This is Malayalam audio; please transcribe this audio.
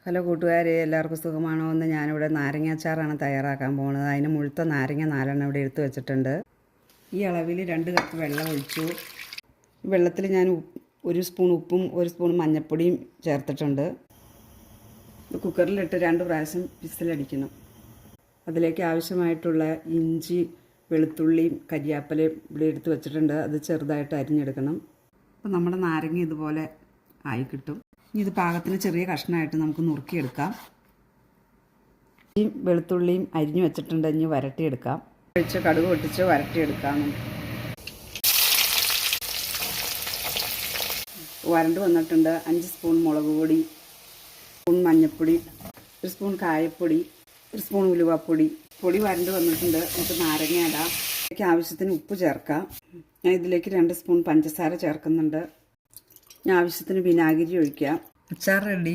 ഹലോ കൂട്ടുകാരെ, എല്ലാവർക്കും സുഖമാണോ എന്ന്. ഞാനിവിടെ നാരങ്ങാച്ചാറാണ് തയ്യാറാക്കാൻ പോകുന്നത്. അതിന് മുഴുത്ത നാരങ്ങ 4 ഇവിടെ എടുത്ത് വെച്ചിട്ടുണ്ട്. ഈ അളവിൽ 2 കപ്പ് വെള്ളം ഒഴിച്ചു. വെള്ളത്തിൽ ഞാൻ 1 സ്പൂൺ ഉപ്പും 1 സ്പൂൺ മഞ്ഞൾപ്പൊടിയും ചേർത്തിട്ടുണ്ട്. കുക്കറിലിട്ട് 2 പ്രാവശ്യം വിസിലടിക്കണം. അതിലേക്ക് ആവശ്യമായിട്ടുള്ള ഇഞ്ചി, വെളുത്തുള്ളിയും കരിയാപ്പലയും ഇവിടെ എടുത്ത് വെച്ചിട്ടുണ്ട്. അത് ചെറുതായിട്ട് അരിഞ്ഞെടുക്കണം. അപ്പോൾ നമ്മുടെ നാരങ്ങ ഇതുപോലെ ആയി കിട്ടും. ഇത് പാകത്തിന് ചെറിയ കഷ്ണമായിട്ട് നമുക്ക് നുറുക്കിയെടുക്കാം. ഈ വെളുത്തുള്ളിയും അരിഞ്ഞു വെച്ചിട്ടുണ്ട്. ഇനി വരട്ടിയെടുക്കാം. ഒഴിച്ച് കടുക് പൊട്ടിച്ച് വരട്ടിയെടുക്കാം. വരണ്ട് വന്നിട്ടുണ്ട്. 5 സ്പൂൺ മുളക് പൊടി, സ്പൂൺ മഞ്ഞൾപ്പൊടി, 1 സ്പൂൺ കായപ്പൊടി, 1 സ്പൂൺ ഉലുവപ്പൊടി. പൊടി വരണ്ട് വന്നിട്ടുണ്ട്. നമുക്ക് നാരങ്ങ ഇടാം. ഇതിലേക്ക് ആവശ്യത്തിന് ഉപ്പ് ചേർക്കാം. ഞാൻ ഇതിലേക്ക് 2 സ്പൂൺ പഞ്ചസാര ചേർക്കുന്നുണ്ട്. ആവശ്യത്തിന് വിനാഗിരി ഒഴിക്കാം. അച്ചാർ റെഡി.